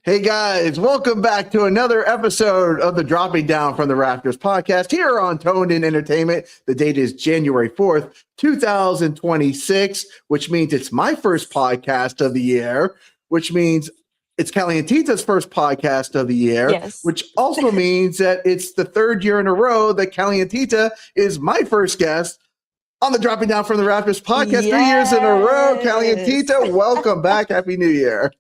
Hey guys, welcome back to another episode of the Dropping Down from the Rafters podcast here on Toned In Entertainment. The date is January 4th, 2026, which means it's my first podcast of the year, which means it's Kalientita's first podcast of the year, Yes. which also means that it's the third year in a row that Kalientita is my first guest on the Dropping Down from the Rafters podcast. 3 years in a row, Kalientita. Welcome back. Happy New Year.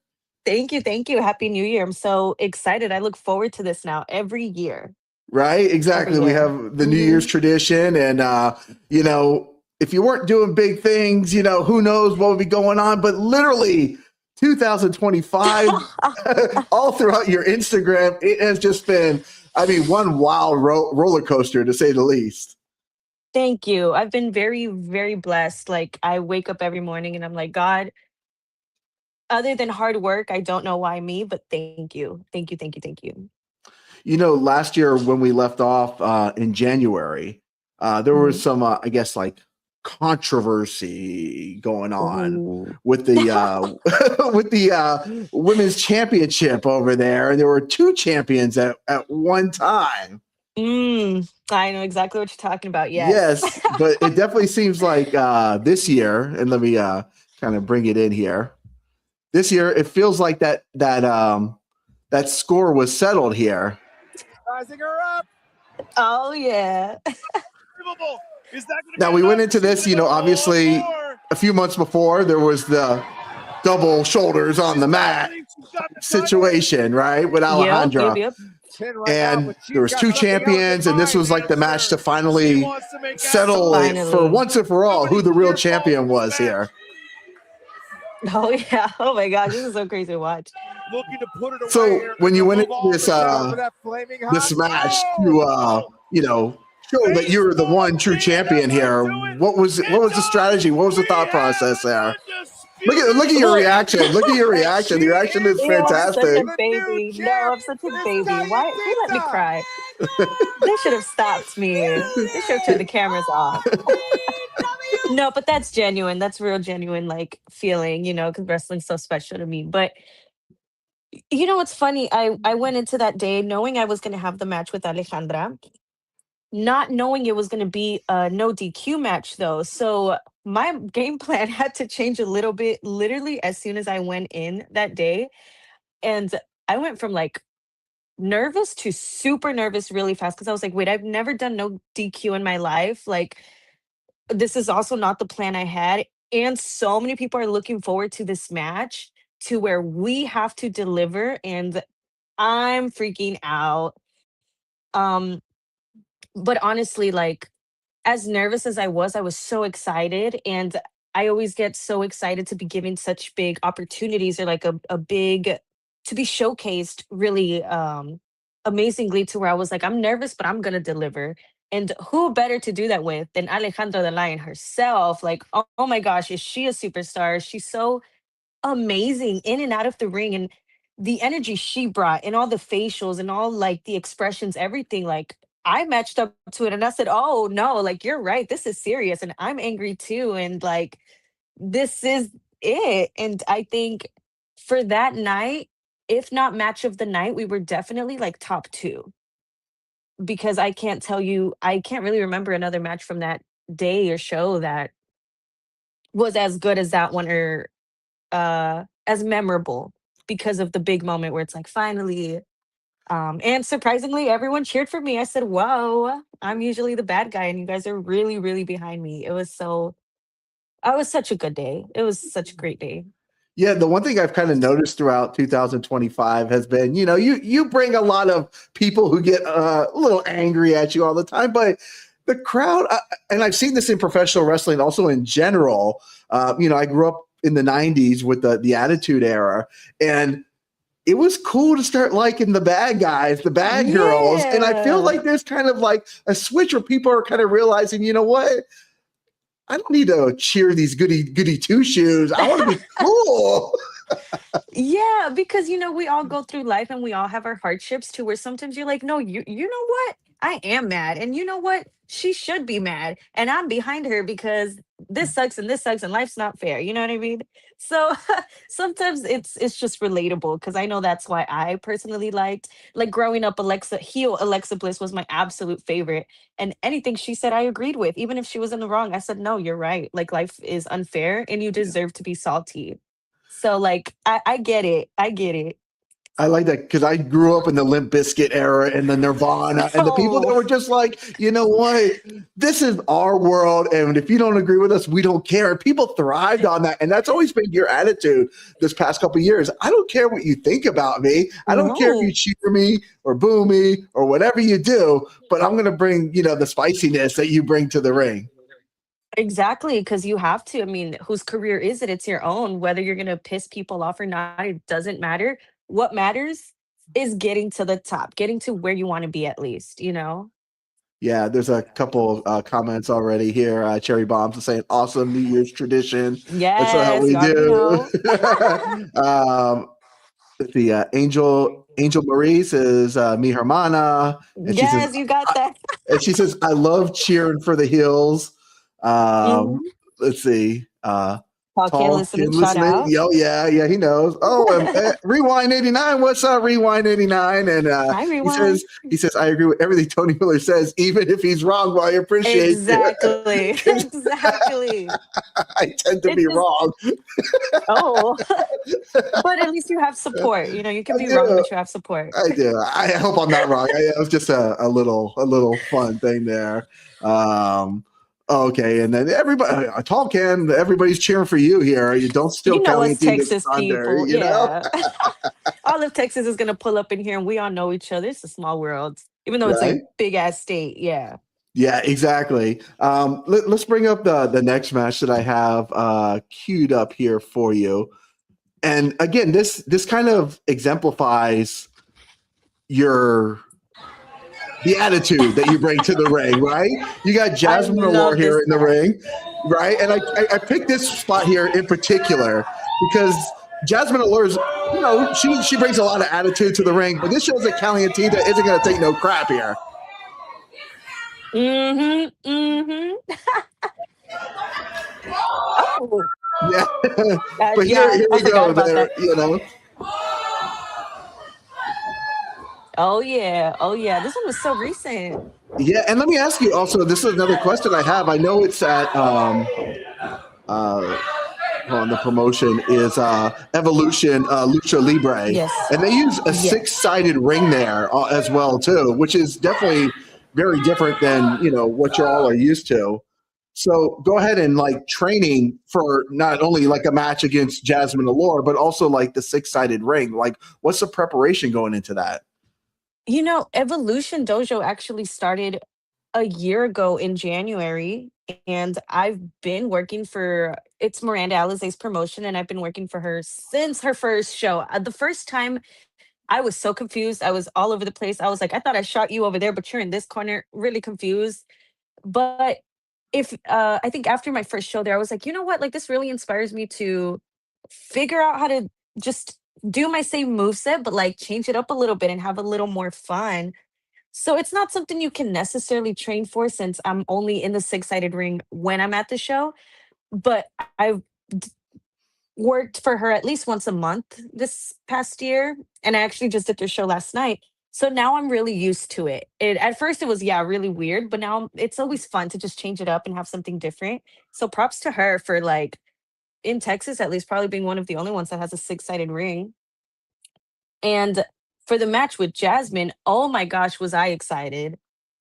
Thank you. Thank you. Happy New Year. I'm so excited. I look forward to this now every year. Right? Exactly. Every We year. have the New Year's tradition. And, if you weren't doing big things, who knows what would be going on. But literally 2025, all throughout your Instagram, it has just been, one wild roller coaster to say the least. Thank you. I've been very, very blessed. Like, I wake up every morning and I'm like, God, other than hard work, I don't know why me, but thank you. Thank you. Thank you. Thank you. Last year when we left off in January, there was some, controversy going on with the with the women's championship over there, and there were two champions at one time. I know exactly what you're talking about. Yes. Yes, but it definitely seems like this year, and let me kind of bring it in here. This year, it feels like that score was settled here. Rising her up. Oh yeah. Now we went into this, obviously a few months before there was the double shoulders on the mat situation, right? With Alejandra. Yep. And there was two champions, and this was like the match to finally settle it for once and for all who the real champion was here. Oh yeah. Oh my gosh, this is so crazy to watch. So when you went into this match to show that you're the one true champion here, what was the strategy? What was the thought process there? Look at your reaction. Look at your reaction. The reaction is fantastic. I'm such a baby. No, I'm such a baby. Why? Who let me cry? They should have stopped me. They should have turned the cameras off. No, but that's genuine. That's real genuine, like, feeling, because wrestling's so special to me. But what's funny? I went into that day knowing I was going to have the match with Alejandra, not knowing it was going to be a no DQ match, though. So my game plan had to change a little bit, literally, as soon as I went in that day. And I went from, like, nervous to super nervous really fast, because I was like, wait, I've never done no DQ in my life. Like, this is also not the plan I had. And so many people are looking forward to this match, to where we have to deliver, and I'm freaking out. But honestly, like, as nervous as I was so excited. And I always get so excited to be given such big opportunities, or like a big, to be showcased really amazingly, to where I was like, I'm nervous, but I'm gonna deliver. And who better to do that with than Alejandra the Lion herself? Like, oh my gosh, is she a superstar? She's so amazing in and out of the ring, and the energy she brought, and all the facials, and all, like, the expressions, everything. Like, I matched up to it, and I said, oh no, like, you're right, this is serious, and I'm angry too, and, like, this is it. And I think for that night, if not match of the night, we were definitely, like, top two, because I can't really remember another match from that day or show that was as good as that one, or as memorable, because of the big moment where it's like, finally. And surprisingly, everyone cheered for me. I said, whoa, I'm usually the bad guy, and you guys are really, really behind me. It was such a good day. It was such a great day. Yeah, the one thing I've kind of noticed throughout 2025 has been, you bring a lot of people who get a little angry at you all the time, but the crowd, and I've seen this in professional wrestling also in general. I grew up in the 90s with the Attitude Era, and it was cool to start liking the bad guys, the bad girls. And I feel like there's kind of like a switch where people are kind of realizing, you know what? I don't need to cheer these goody two shoes. I want to be cool. Yeah, because we all go through life, and we all have our hardships too, where sometimes you're like, no, you know what? I am mad. And you know what? She should be mad. And I'm behind her because this sucks and this sucks and life's not fair. You know what I mean? So sometimes it's just relatable because I know that's why I personally liked like growing up Alexa Bliss was my absolute favorite. And anything she said I agreed with. Even if she was in the wrong, I said, no, you're right. Like life is unfair and you deserve to be salty. So like I get it. I get it. I like that because I grew up in the Limp Bizkit era and the Nirvana and the people that Oh, were just like, you know what, this is our world, and if you don't agree with us, we don't care. And people thrived on that, and that's always been your attitude this past couple of years. I don't care what you think about me. I don't care if you no. cheer me or boo me or whatever you do, but I'm going to bring, the spiciness that you bring to the ring. Exactly, because you have to. I mean, whose career is it? It's your own. Whether you're gonna piss people off or not, it doesn't matter. What matters is getting to the top, getting to where you want to be at least, you know? Yeah, there's a couple comments already here. Cherry Bombs is saying, awesome New Year's tradition. That's what Yes, we you already do. know. um, the Angel Marie says, mi hermana. And she says, Yes, you got that. I love cheering for the Hills. Um, Mhm. let's see. Okay, Tall kid listening, shout listening. out. Yo, yeah, he knows. Oh, and Rewind 89. What's up, Rewind 89? And Hi, he everyone. says, I agree with everything Tony Miller says, even if he's wrong. Well, I appreciate you Exactly. because Exactly. I tend to It's be just, wrong. oh, but at least you have support. You know, you can I be wrong, do. but you have support. I do. I hope I'm not wrong. It was just a little fun thing there. Um, okay, and then everybody, a tall can. Everybody's cheering for you here. You don't steal You know us Kalientita's Texas thunder. people. Yeah. All of Texas is gonna pull up in here and we all know each other. It's a small world. Even though it's Right? a big ass state. Yeah. Yeah, exactly. Let's bring up the next match that I have queued up here for you. And again, this kind of exemplifies your the attitude that you bring to the ring, right? You got I Jasmine Allure love here this in the match. ring, right? And I picked this spot here in particular because Jasmine Allure's, she brings a lot of attitude to the ring, but this shows that Kalientita isn't going to take no crap here. Mm-hmm. Mm-hmm. Oh. Yeah, but Yeah, here I we forgot go. about There, that. Oh yeah. Oh yeah. This one was so recent. Yeah, and let me ask you also. This is another question I have. I know it's at uh, on the promotion is Evolution Lucha Libre, Yes. and they use a Yes. six-sided ring there as well too, which is definitely very different than what you all are used to. So go ahead and like training for not only like a match against Jasmine Allure, but also like the six-sided ring. Like, what's the preparation going into that? You know, Evolution Dojo actually started a year ago in January, and I've been working for it's Miranda Alizé's promotion, and I've been working for her since her first show. The first time I was so confused. I was all over the place. I was like, I thought I shot you over there, but you're in this corner, really confused. But if I think after my first show there, I was like, you know what? Like this really inspires me to figure out how to just do my same moveset, but like change it up a little bit and have a little more fun. So it's not something you can necessarily train for since I'm only in the six-sided ring when I'm at the show. But I've d- worked for her at least once a month this past year, and I actually just did their show last night. So now I'm really used to it. It at first it was really weird, but now it's always fun to just change it up and have something different. So props to her for like in Texas at least probably being one of the only ones that has a six-sided ring. And for the match with Jasmine, oh my gosh, was I excited.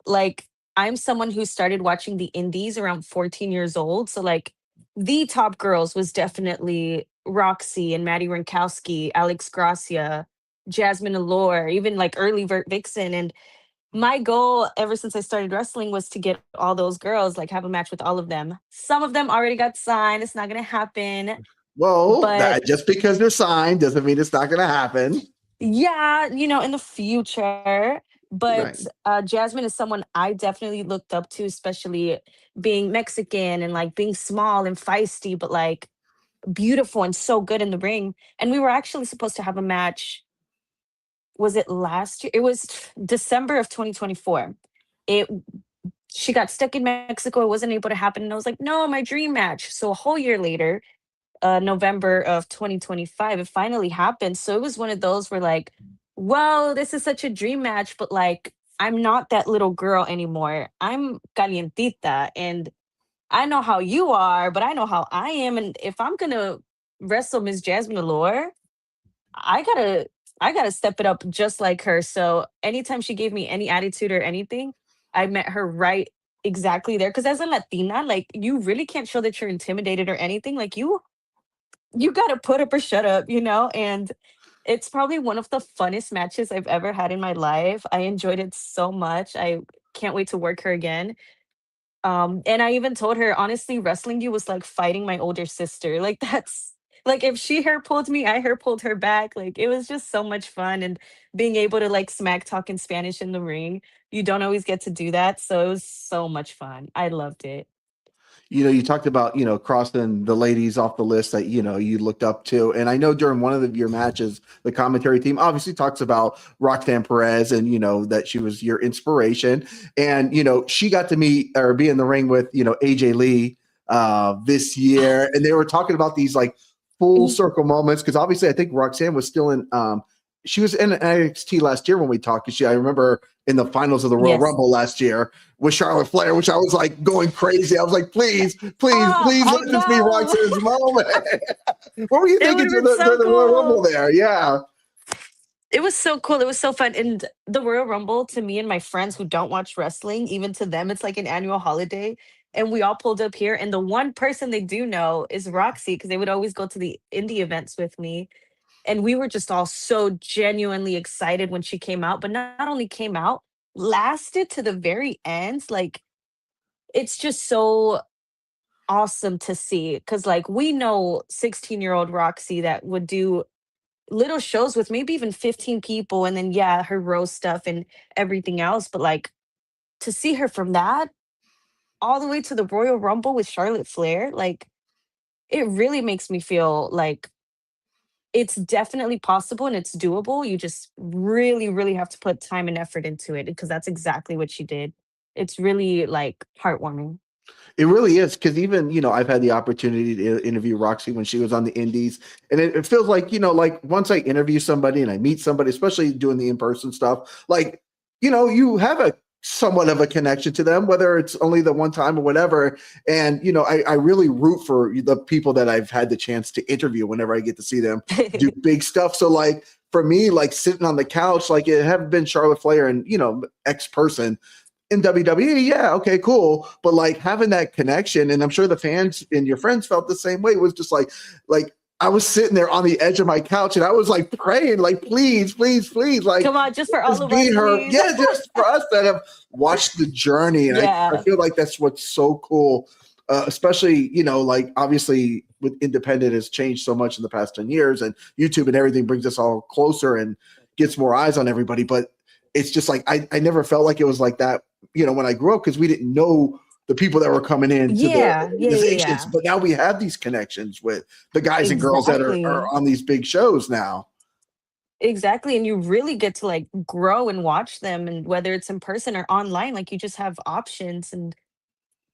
Like, I'm someone who started watching the indies around 14 years old. So, like, the top girls was definitely Roxy and Maddie Rinkowski, Alex Gracia, Jasmine Allure, even like early Vert Vixen. And my goal ever since I started wrestling was to get all those girls, like, have a match with all of them. Some of them already got signed. It's not going to happen. Well, But that just because they're signed doesn't mean it's not going to happen. yeah, you know, in the future. Right. But Jasmine is someone I definitely looked up to, especially being Mexican and like being small and feisty, but like beautiful and so good in the ring. And we were actually supposed to have a match. Was it last year? It was December of 2024. it she got stuck in Mexico. It wasn't able to happen. And I was like, no, my dream match. So a whole year later, November of 2025, it finally happened. So it was one of those where like, well, this is such a dream match, but like I'm not that little girl anymore. I'm Kalientita, and I know how you are, but I know how I am. And if I'm gonna wrestle Miss JAZMINE ALLURE, I gotta I gotta step it up just like her. So anytime she gave me any attitude or anything, I met her right exactly there. Because as a Latina, like you really can't show that you're intimidated or anything. Like you gotta put up or shut up, you know? And it's probably one of the funnest matches I've ever had in my life. I enjoyed it so much. I can't wait to work her again. And I even told her, honestly, wrestling you was like fighting my older sister. Like that's like if she hair pulled me, I hair pulled her back. Like it was just so much fun and being able to like smack talk in Spanish in the ring. You don't always get to do that. So it was so much fun. I loved it. You talked about, crossing the ladies off the list that, you looked up to. And I know during one of your matches, the commentary team obviously talks about Roxanne Perez and, that she was your inspiration. And, she got to meet or be in the ring with, AJ Lee this year. And they were talking about these like full circle moments. Cause obviously I think Roxanne was still in, she was in NXT last year when we talked. I remember in the finals of the Royal Yes. Rumble last year with Charlotte Flair, which I was like going crazy. I was like, please I let this be know. Roxanne's moment. What were you It thinking would've during been so the Royal Rumble cool. there? Yeah. It was so cool. It was so fun. And the Royal Rumble, to me and my friends who don't watch wrestling, even to them, it's like an annual holiday. And we all pulled up here. And the one person they do know is Roxy, because they would always go to the indie events with me. And we were just all so genuinely excited when she came out, but not only came out, lasted to the very end. Like, it's just so awesome to see. Cause like we know 16-year-old Roxy that would do little shows with maybe even 15 people and then yeah, her roast stuff and everything else. But like to see her from that all the way to the Royal Rumble with Charlotte Flair, like it really makes me feel like it's definitely possible and it's doable. You just really, really have to put time and effort into it because that's exactly what she did. It's really like heartwarming. It really is, because even, I've had the opportunity to interview Roxy when she was on the indies, and it feels like, like once I interview somebody and I meet somebody, especially doing the in-person stuff, like, you have a somewhat of a connection to them, whether it's only the one time or whatever. And, I really root for the people that I've had the chance to interview whenever I get to see them do big stuff. So like, for me, like sitting on the couch, like it had been Charlotte Flair and, X person in WWE, yeah, okay, cool. But like having that connection, and I'm sure the fans and your friends felt the same way, it was just like I was sitting there on the edge of my couch and I was like praying, like, please, like Come on, just for all of be us, her. please. Yeah, just for us that have watched the journey. And Yeah. I feel like that's what's so cool. Especially, like obviously with independent has changed so much in the past 10 years, and YouTube and everything brings us all closer and gets more eyes on everybody. But it's just like I never felt like it was like that, when I grew up, because we didn't know the people that were coming into the organizations. But now we have these connections with the guys and girls that are on these big shows now. Exactly. And you really get to like grow and watch them. And whether it's in person or online, like you just have options. And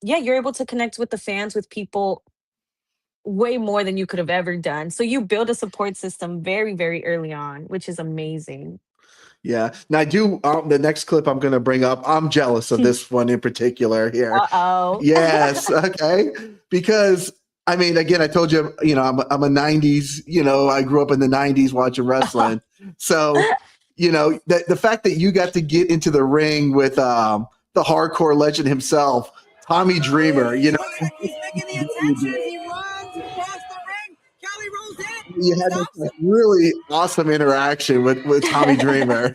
yeah, you're able to connect with the fans, with people way more than you could have ever done. So you build a support system very, very early on, which is amazing. Yeah. Now I do the next clip I'm going to bring up. I'm jealous of this one in particular here. Uh-oh. Yes. Okay. Because I mean, again, I told you, I'm a 90s, I grew up in the 90s watching wrestling. So, the fact that you got to get into the ring with the hardcore legend himself, Tommy Dreamer, He's making the attention. He runs across the ring. Kelly rolls in. you had this really awesome interaction with Tommy Dreamer.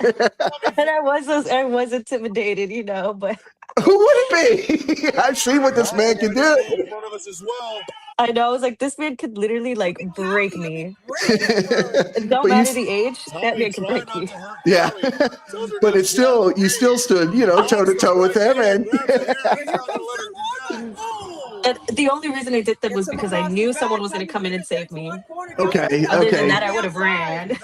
And I was intimidated, but Who would it be? I've seen what this man can do. One of us as well. I know I was like, this man could literally like break me. Great. It don't But matter the age, that man could Try break not me. to hurt Yeah. Kelly. Those are But not it's still, you still stood, toe to toe with him. And And the only reason I did that was because I knew someone was going to come in and save me. okay. Other than Okay. that, I would have ran.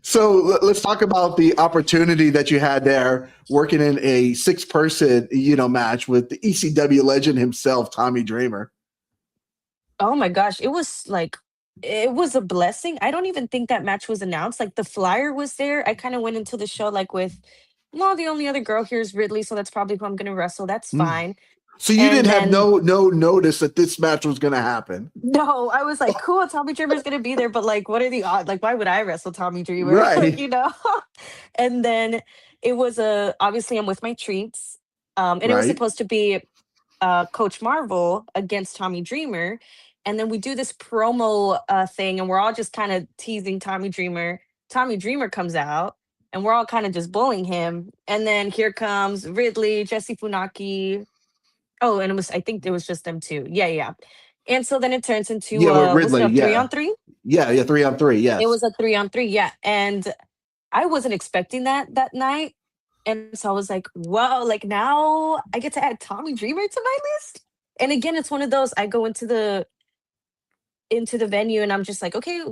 So let's talk about the opportunity that you had there working in a 6-person, match with the ECW legend himself, Tommy Dreamer. Oh my gosh, it was a blessing. I don't even think that match was announced. Like the flyer was there. I kind of went into the show like with, no, the only other girl here is Ridley, so that's probably who I'm gonna wrestle. That's Mm. fine. So you And didn't have then no notice that this match was going to happen. no, I was like, cool, Tommy Dreamer's gonna be there, but like, what are the odds? Like, why would I wrestle Tommy Dreamer? Like, Right. And then it was obviously I'm with my treats. And it was Right. supposed to be Coach Marvel against Tommy Dreamer. And then we do this promo thing, and we're all just kind of teasing Tommy Dreamer. Tommy Dreamer comes out, and we're all kind of just bullying him. And then here comes Ridley, Jesse Funaki. Oh, and I think it was just them two. Yeah, yeah. And so then it turns into, Yeah, with was it Ridley. a three Yeah. on three? Yeah. 3-on-3. It Yes. was a 3-on-3, yeah. And I wasn't expecting that night. And so I was like, whoa, like now I get to add Tommy Dreamer to my list. And again, it's one of those I go into the venue and I'm just like, okay,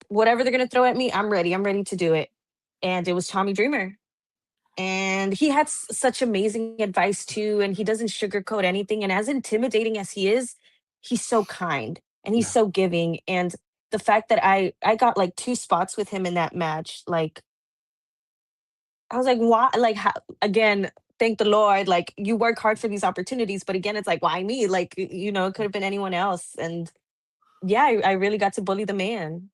whatever they're gonna throw at me, I'm ready. I'm ready to do it. And it was Tommy Dreamer. And he had such amazing advice too, and he doesn't sugarcoat anything. And as intimidating as he is, he's so kind and he's Yeah. so giving. And the fact that I got like 2 spots with him in that match, like I was like, why? Like, how, again, thank the Lord. Like, you work hard for these opportunities, but again, it's like, why me? Like, it could have been anyone else. And yeah, I really got to bully the man.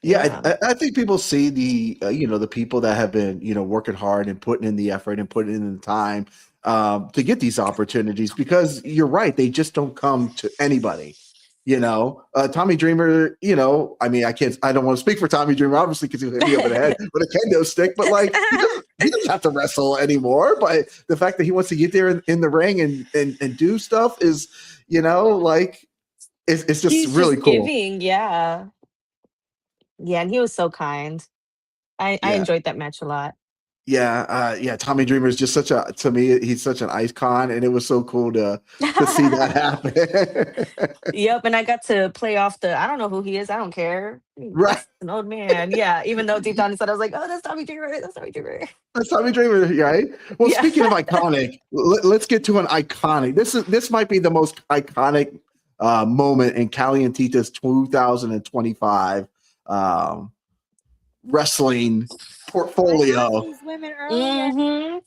Yeah, Yeah. I think people see the people that have been working hard and putting in the effort and putting in the time to get these opportunities, because you're right, they just don't come to anybody. Tommy Dreamer. I mean, I don't want to speak for Tommy Dreamer, obviously, because he'll hit me over the head with a kendo stick. But like, he doesn't have to wrestle anymore. But the fact that he wants to get there in the ring and do stuff is, like, it's just He's really just cool. giving. Yeah. Yeah. And he was so kind. I Yeah. enjoyed that match a lot. Yeah. Tommy Dreamer is just to me, he's such an icon, and it was so cool to see that happen. Yep, and I got to play off I don't know who he is. I don't care. Right. That's an old man. Yeah, even though deep down inside I was like, oh, that's Tommy Dreamer. That's Tommy Dreamer. That's Tommy Dreamer, right? Well, Yeah. speaking of iconic, let's get to an iconic. This might be the most iconic moment in Kalientita's 2025 wrestling I portfolio, got these women earlier. Hmm.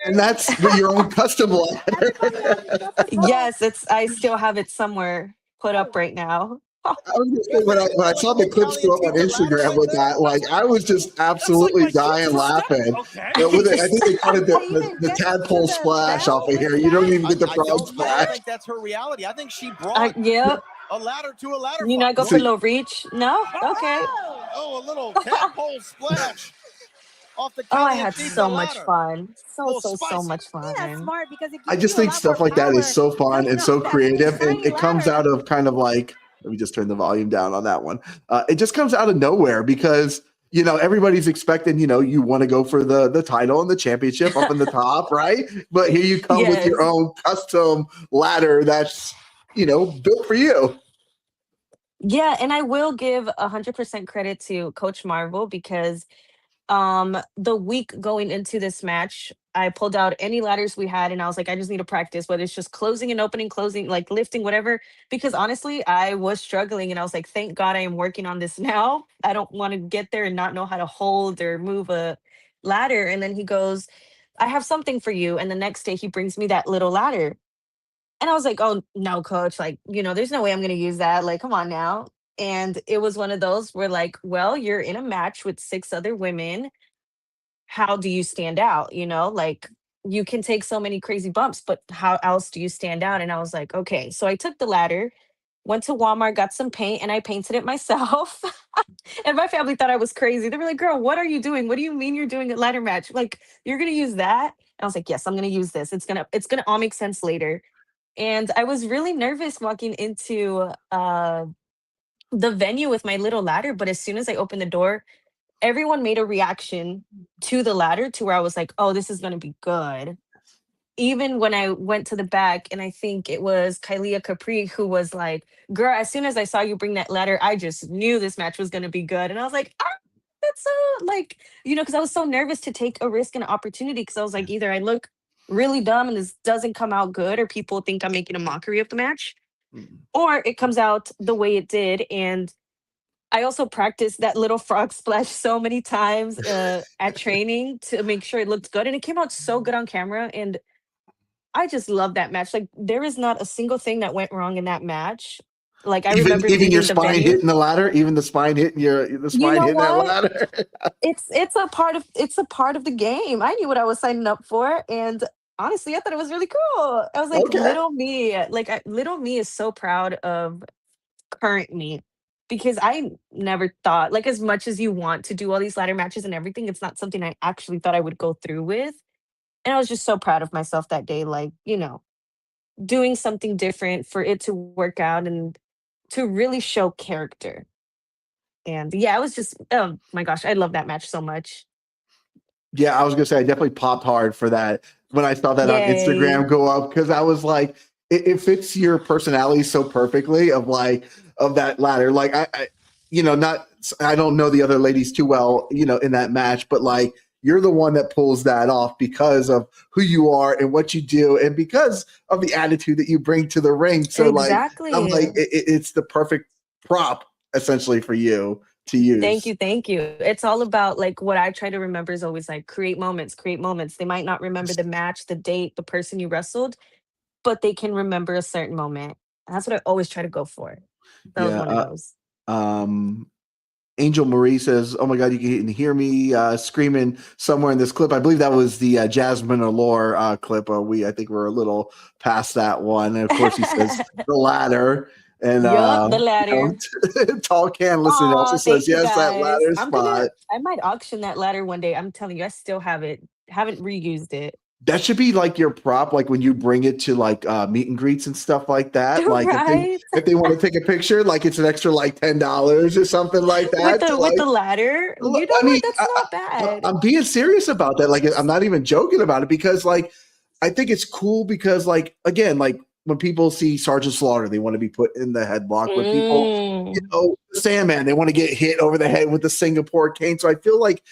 and that's your own custom ladder. Everybody else is up to Yes, I still have it somewhere put up right now. I was gonna say, when I saw the clips go up on Instagram with that, like, I was just absolutely dying laughing. Okay. But with it, I think they call it To even the get to tadpole the splash bell off of with here. You don't that. even get the I frog don't splash. think that's her reality. I think she brought Yep. a ladder to a ladder You know, I fight. go for a little reach. No? Okay. Oh, a little tadpole splash off the Oh, I had Kalientita so much ladder. fun. So Little much Yeah, that's fun. smart because it I gives just you a think lot stuff more like that is power. so fun and so that creative, and shiny it comes ladder. out of kind of like, let me just turn the volume down on that one. It just comes out of nowhere because everybody's expecting, you want to go for the title and the championship up in the top, right? But here you come with your Yes. own custom ladder that's built for you. Yeah, and I will give 100% credit to Coach Marvel because the week going into this match, I pulled out any ladders we had and I was like, I just need to practice, whether it's just closing and opening, closing, like lifting, whatever. Because honestly, I was struggling and I was like, thank God I am working on this now. I don't want to get there and not know how to hold or move a ladder. And then he goes, I have something for you. And the next day he brings me that little ladder. And I was like, oh no, coach, like, there's no way I'm gonna use that. Like, come on now. And it was one of those where like, well, you're in a match with 6 other women. How do you stand out? Like you can take so many crazy bumps, but how else do you stand out? And I was like, okay. So I took the ladder, went to Walmart, got some paint, and I painted it myself. And my family thought I was crazy. They were like, girl, what are you doing? What do you mean you're doing a ladder match? Like, you're gonna use that? And I was like, yes, I'm gonna use this. It's gonna all make sense later. And I was really nervous walking into the venue with my little ladder, but as soon as I opened the door, everyone made a reaction to the ladder to where I was like, "Oh, this is gonna be good." Even when I went to the back, and I think it was Kylia Capri who was like, "Girl, as soon as I saw you bring that ladder, I just knew this match was gonna be good." And I was like, "Ah!" that's so like, because I was so nervous to take a risk and an opportunity because I was like, either I look really dumb and this doesn't come out good, or people think I'm making a mockery of the match, Mm. or it comes out the way it did. And I also practiced that little frog splash so many times at training to make sure it looked good. And it came out so good on camera. And I just love that match. Like, there is not a single thing that went wrong in that match. Like, I Even remember even your leaving the spine venue. hitting the ladder, even the spine hitting the You spine know hitting that what? ladder. It's a part of the game. I knew what I was signing up for, and honestly, I thought it was really cool. I was like, Okay. little me is so proud of current me, because I never thought, like, as much as you want to do all these ladder matches and everything, it's not something I actually thought I would go through with. And I was just so proud of myself that day, like, doing something different for it to work out and to really show character. And yeah, I was just, oh my gosh, I love that match so much. Yeah, I was gonna say I definitely popped hard for that when I saw that on Yay. Instagram go up because I was like, it fits your personality so perfectly of that ladder. Like not I don't know the other ladies too well, in that match, but like you're the one that pulls that off because of who you are and what you do, and because of the attitude that you bring to the ring. So like I'm Exactly. like it's the perfect prop essentially for you to Thank use. you, thank you. It's all about, like, what I try to remember is always like create moments, create moments. They might not remember the match, the date, the person you wrestled, but they can remember a certain moment. And that's what I always try to go for. That was Yeah. one of those. Um, Angel Marie says, "Oh my God, you can hear me screaming somewhere in this clip." I believe that was the JAZMINE ALLURE clip. I think we're a little past that one. And of course, he says the ladder, and Yup, the ladder. Tall Can Listen also Oh, says, thank you "Yes, that guys. ladder spot." I might auction that ladder one day. I'm telling you, I still have it. Haven't reused it. That should be like your prop, like when you bring it to like meet and greets and stuff like that. Like Right? if they want to take a picture, like it's an extra like $10 or something like that. To With like the ladder. You know I mean, what? That's not bad. I'm being serious about that. Like, I'm not even joking about it because, like, I think it's cool because, like, again, like when people see Sergeant Slaughter, they want to be put in the headlock. When people, Mm. Sandman, they want to get hit over the head with the Singapore cane. So I feel like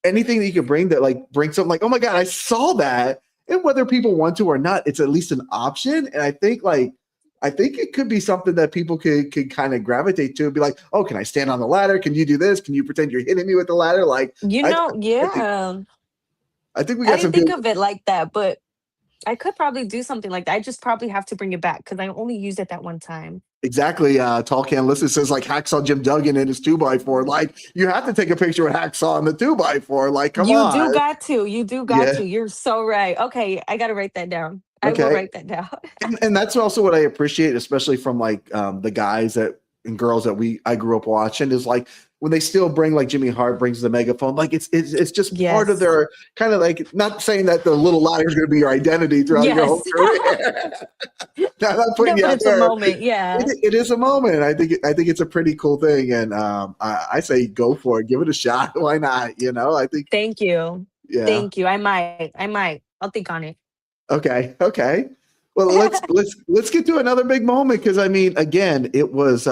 anything that you can bring that, like, brings something like, oh my God, I saw that. And whether people want to or not, it's at least an option. And I think it could be something that people could kind of gravitate to and be like, oh, can I stand on the ladder? Can you do this? Can you pretend you're hitting me with the ladder? Like, I, I think Yeah. I think we I got didn't some good. think of it like that, but I could probably do something like that. I just probably have to bring it back because I only used it that one time. Exactly. Tall Can Listen says like Hacksaw Jim Duggan in his 2x4. Like, you have to take a picture with Hacksaw in the 2x4. Like, come You do on. got to. You do got Yeah. to. You're so right. Okay, I gotta write that down. I will Okay. write that down. And that's also what I appreciate, especially from like the guys that and girls that I grew up watching, is like when they still bring, like Jimmy Hart brings the megaphone, like it's just part of Yes. their kind of, like, not saying that the little ladder is going to be your identity throughout your whole Yes. career. Not putting No, you but out it's a there. moment. Yeah. It is a moment. I think it's a pretty cool thing, and I say go for it, give it a shot. Why not? I think Thank you. yeah. Thank you. I might. I might. I'll think on it. Okay. Okay. Well, let's get to another big moment because I mean, again, it was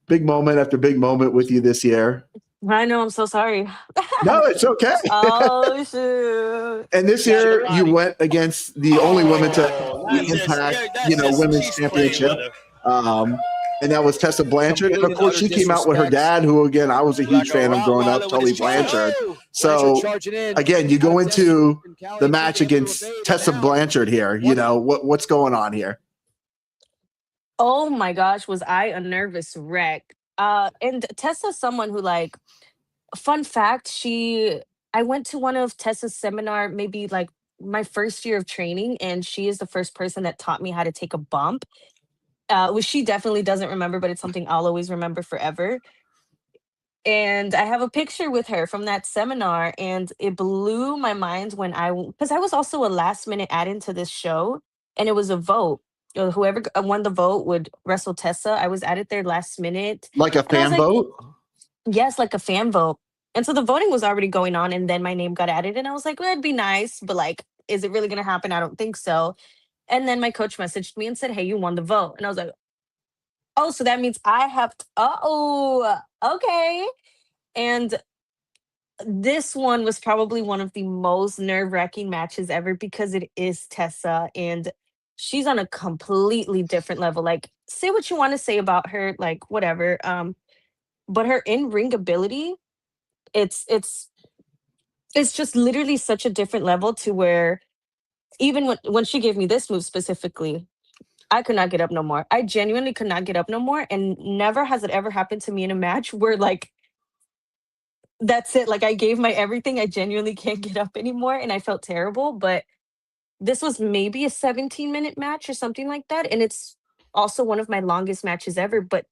big moment after big moment with you this year. I know. I'm so sorry. No, it's okay. Oh shoot. And this Got your year you body. went against the only woman to the That's just, Impact, that's just, women's she's playing championship. with her. And that was Tessa Blanchard. And of Complete and course, utter she came out with her disrespect. dad, who, again, I was a huge Like a fan of growing up, Rottweiler with his Tully chain. Blanchard. Oh! Blanchard So, charging in. again, you go Now into Tessa the and match Kalientita having a against little babe, Tessa and now Blanchard here. What's going on here? Oh my gosh, was I a nervous wreck? And Tessa's someone who, like, fun fact, I went to one of Tessa's seminar, maybe like my first year of training, and she is the first person that taught me how to take a bump. Which she definitely doesn't remember, but it's something I'll always remember forever. And I have a picture with her from that seminar, and it blew my mind when because I was also a last minute add in to this show, and it was a vote. Whoever won the vote would wrestle Tessa. I was added there last minute, Like a and I was fan like, vote? yes, like a fan vote. And so the voting was already going on, and then my name got added, and I was like, well, it'd be nice, but like, is it really gonna happen? I don't think so. And then my coach messaged me and said, hey, you won the vote. And I was like, oh, so that means I have to, oh, okay. And this one was probably one of the most nerve-wracking matches ever because it is Tessa, and she's on a completely different level. Like, say what you want to say about her, like whatever. But her in-ring ability, it's it's it's just literally such a different level to where even when she gave me this move specifically, I could not get up no more. I genuinely could not get up no more, and never has it ever happened to me in a match where like that's it. Like I gave my everything. I genuinely can't get up anymore, and I felt terrible. But this was maybe a 17-minute match or something like that, and it's also one of my longest matches ever. But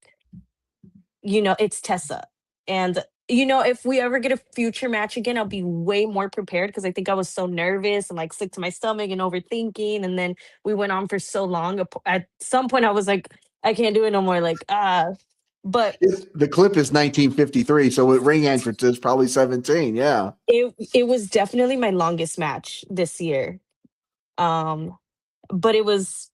it's Tessa, and if we ever get a future match again, I'll be way more prepared because I think I was so nervous and like sick to my stomach and overthinking, and then we went on for so long. At some point, I was like, I can't do it no more. Like but The clip is 1953, so with ring entrance is probably 17. Yeah. it was definitely my longest match this year. Um, but it was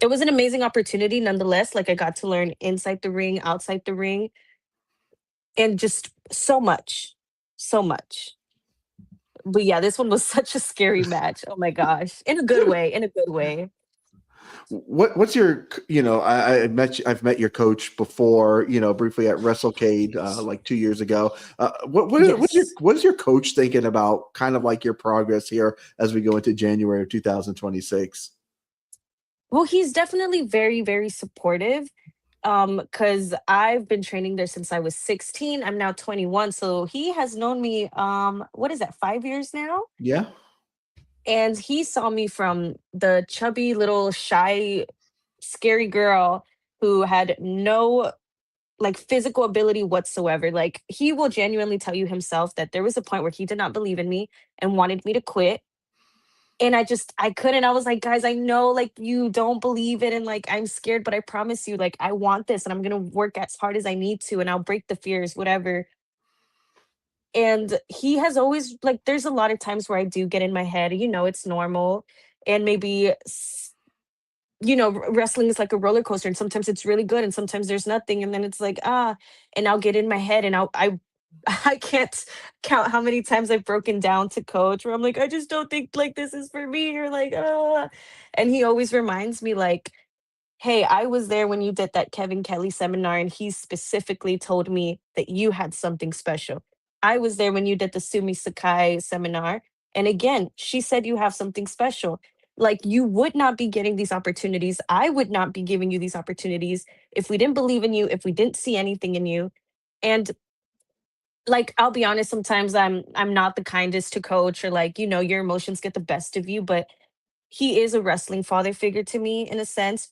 an amazing opportunity nonetheless. Like I got to learn inside the ring, outside the ring, and just so much, so much. But yeah, this one was such a scary match. Oh my gosh, in a good way, in a good way. What's your, I've met your coach before, briefly at WrestleCade like 2 years ago. Yes. What is your coach thinking about kind of like your progress here as we go into January of 2026? Well, he's definitely very, very supportive. Because I've been training there since I was 16. I'm now 21. So he has known me, what is that, 5 years now? Yeah. And he saw me from the chubby little shy, scary girl who had no like physical ability whatsoever. Like he will genuinely tell you himself that there was a point where he did not believe in me and wanted me to quit. And I couldn't. I was like, guys, I know like you don't believe it and like I'm scared, but I promise you, like I want this and I'm gonna work as hard as I need to and I'll break the fears, whatever. And he has always like there's a lot of times where I do get in my head, it's normal. And maybe wrestling is like a roller coaster, and sometimes it's really good and sometimes there's nothing, and then it's like and I'll get in my head and I can't count how many times I've broken down to coach where I'm like, I just don't think like this is for me, or like and he always reminds me like, hey, I was there when you did that Kevin Kelly seminar, and he specifically told me that you had something special. I was there when you did the Sumi Sakai seminar. And again, she said you have something special. Like, you would not be getting these opportunities. I would not be giving you these opportunities if we didn't believe in you, if we didn't see anything in you. And like, I'll be honest, sometimes I'm not the kindest to coach, or like, your emotions get the best of you, but he is a wrestling father figure to me in a sense,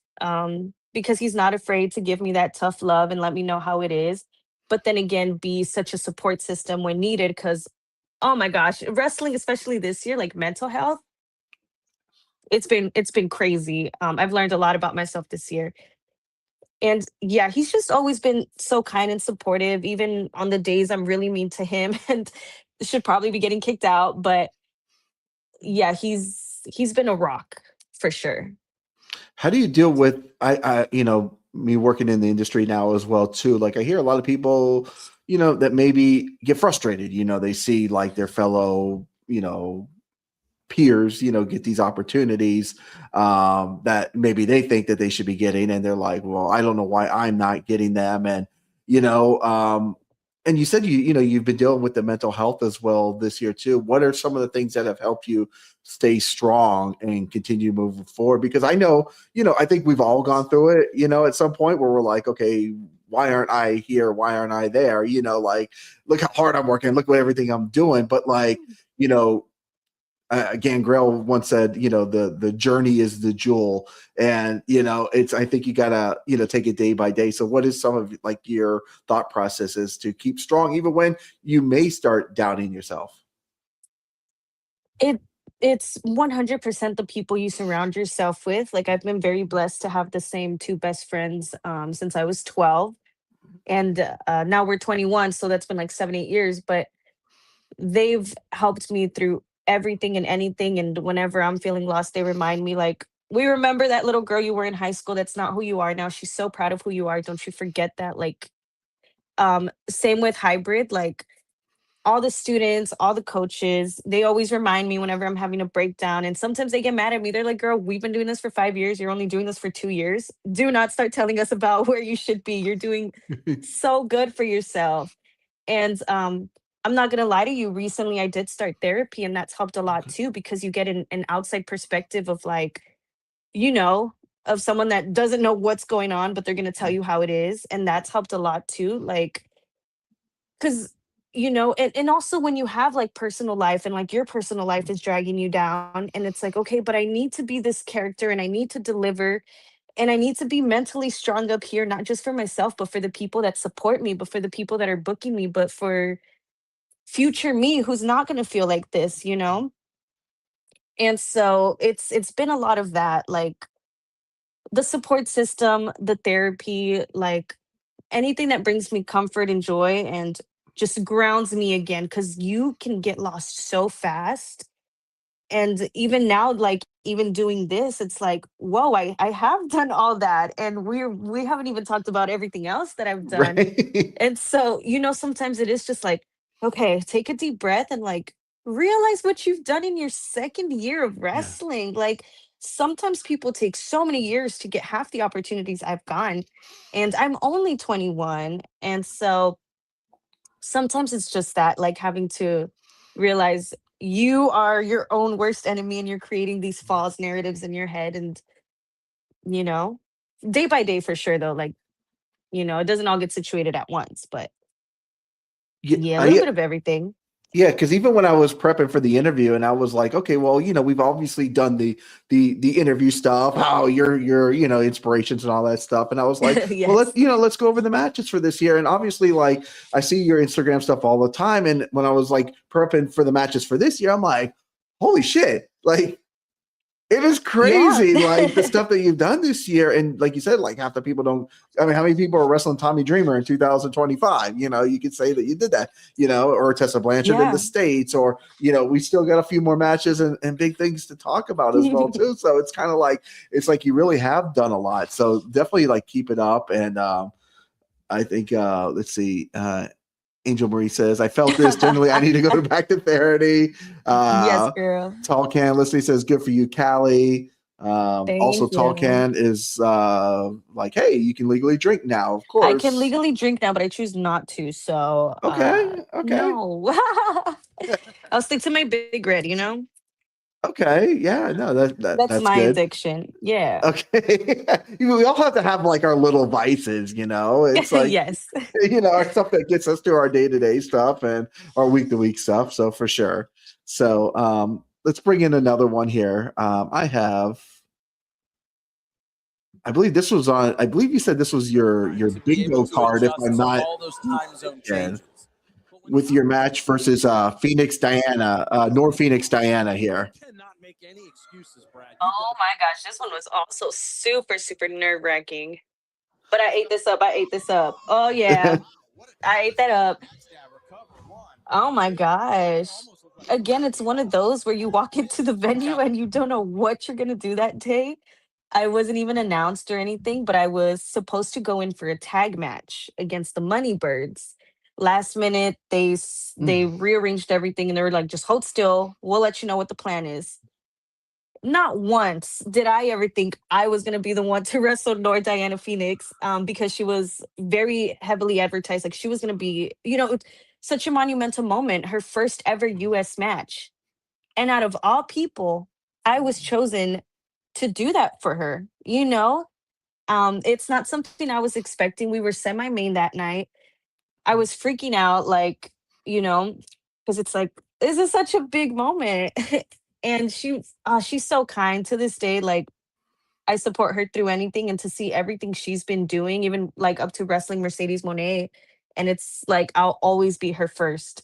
because he's not afraid to give me that tough love and let me know how it is. But then again, be such a support system when needed. Because, oh my gosh, wrestling, especially this year, like mental health, it's been crazy. I've learned a lot about myself this year. And yeah, he's just always been so kind and supportive, even on the days I'm really mean to him and should probably be getting kicked out. But yeah, he's been a rock for sure. How do you deal with me working in the industry now as well too? Like I hear a lot of people, that maybe get frustrated. They see like their fellow, peers, get these opportunities that maybe they think that they should be getting, and they're like, well, I don't know why I'm not getting them, and you know, um, and you said you've been dealing with the mental health as well this year too. What are some of the things that have helped you stay strong and continue moving forward? Because I know, I think we've all gone through it, at some point where we're like, okay, why aren't I here? Why aren't I there? Like, look how hard I'm working, look what everything I'm doing. But like, you know, Gangrel once said, the journey is the jewel, and it's. I think you gotta take it day by day. So, what is some of like your thought processes to keep strong, even when you may start doubting yourself? It it's 100% the people you surround yourself with. Like I've been very blessed to have the same two best friends since I was 12, and now we're 21, so that's been like 7 8 years. But they've helped me through everything and anything. And whenever I'm feeling lost, they remind me like, we remember that little girl you were in high school. That's not who you are now. She's so proud of who you are. Don't you forget that. Like, same with hybrid. Like all the students, all the coaches, they always remind me whenever I'm having a breakdown. And sometimes they get mad at me. They're like, girl, we've been doing this for 5 years. You're only doing this for 2 years. Do not start telling us about where you should be. You're doing so good for yourself. And I'm not gonna lie to you. Recently, I did start therapy, and that's helped a lot too, because you get an outside perspective of like, you know, of someone that doesn't know what's going on, but they're gonna tell you how it is, and that's helped a lot too. Like, because and also when you have like personal life and like your personal life is dragging you down, and it's like, okay, but I need to be this character and I need to deliver and I need to be mentally strong up here, not just for myself, but for the people that support me, but for the people that are booking me, but for future me who's not going to feel like this. And so it's been a lot of that, like the support system, the therapy, like anything that brings me comfort and joy and just grounds me again, because you can get lost so fast. And even now, like even doing this, it's like, whoa, I have done all that, and we haven't even talked about everything else that I've done. Right. And so, sometimes it is just like, okay, take a deep breath and like realize what you've done in your second year of Yeah. wrestling. Like sometimes people take so many years to get half the opportunities I've gotten, and I'm only 21. And so sometimes it's just that, like having to realize you are your own worst enemy and you're creating these false narratives in your head. And, you know, day by day for sure, though, like, it doesn't all get situated at once, but Yeah, yeah, a little bit of everything. yeah, because even when I was prepping for the interview, and I was like, okay, well, we've obviously done the interview stuff, how your inspirations and all that stuff, and I was like, well, Yes. let's go over the matches for this year, and obviously, like I see your Instagram stuff all the time, and when I was like prepping for the matches for this year, I'm like, holy shit, like it is Yeah. crazy, like the stuff that you've done this year, and like you said, like half the people don't. I mean, how many people are wrestling Tommy Dreamer in 2025? You could say that you did that, or Tessa Blanchard in the Yeah. States, or we still got a few more matches and big things to talk about as well too. So it's kind of like you really have done a lot. So definitely like keep it up, and I think let's see. Angel Marie says, I felt this. Generally, I need to go back to therapy. Yes, girl. Tall Can Leslie says, good for you, Callie. Also, Thank Tall you. Can is like, hey, you can legally drink now, of I can course. legally drink now, but I choose not to. So, Okay. no. I'll stick to my big red. Okay. Yeah, no, That's that's my good. addiction. Yeah. Okay. We all have to have like our little vices, It's like, Yes. our stuff that gets us to our day-to-day stuff and our week-to-week stuff. So for sure. So let's bring in another one here. I believe this was on. I believe you said this was your bingo card, if I'm not all those time zone mistaken, changes. with your match versus Phoenix Diana, Nor Phoenix Diana here. Cannot make any excuses, Brad. Oh my gosh, this one was also super, super nerve wracking. But I ate this up. I ate this up. Oh yeah, I ate that up. Oh my gosh. Again, it's one of those where you walk into the venue and you don't know what you're gonna do that day. I wasn't even announced or anything, but I was supposed to go in for a tag match against the Money Birds. Last minute, they rearranged everything and they were like, "Just hold still. We'll let you know what the plan is." Not once did I ever think I was gonna be the one to wrestle Lord Diana Phoenix, because she was very heavily advertised. Like she was gonna be, such a monumental moment, her first ever US match. And out of all people, I was chosen to do that for her. It's not something I was expecting. We were semi-main that night. I was freaking out, like, because it's like, this is such a big moment. And she's so kind to this day. Like, I support her through anything, and to see everything she's been doing, even like up to wrestling Mercedes Monet. And it's like, I'll always be her first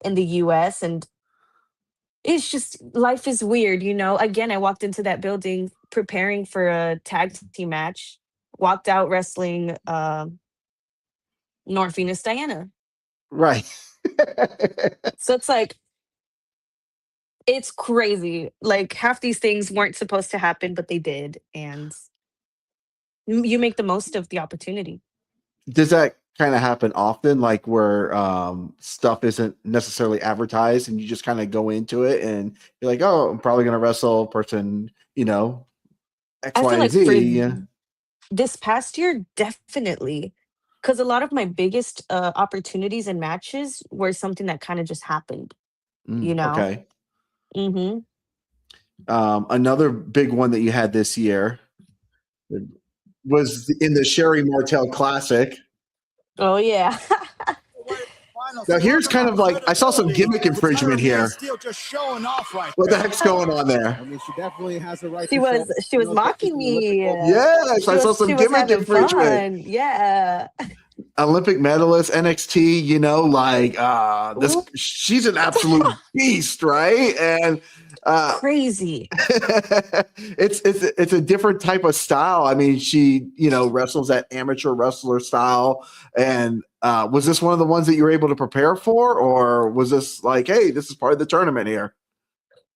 in the US. And it's just, life is weird. Again, I walked into that building preparing for a tag team match, walked out wrestling Nor Phoenix Diana. Right. So it's like, it's crazy. Like half these things weren't supposed to happen, but they did. And you make the most of the opportunity. Does that kind of happen often, like where stuff isn't necessarily advertised and you just kind of go into it and you're like, oh, I'm probably gonna wrestle person, X, I Y, feel and like for Z. Yeah. this past year, definitely. Because a lot of my biggest opportunities and matches were something that kind of just happened, you know? Okay. Mm-hmm. Another big one that you had this year was in the Sherri Martel Classic. Oh, yeah. Now here's kind of like I saw some gimmick infringement here. Steele just showing off right What the there. heck's going on there? I mean, she definitely has the right. She was mocking me. Yes, I saw some She was gimmick having infringement. fun. Yeah. Olympic medalist, NXT, this Ooh, she's an absolute beast, right? And crazy. it's a different type of style. I mean, she, wrestles that amateur wrestler style. And was this one of the ones that you were able to prepare for, or was this like, hey, this is part of the tournament here?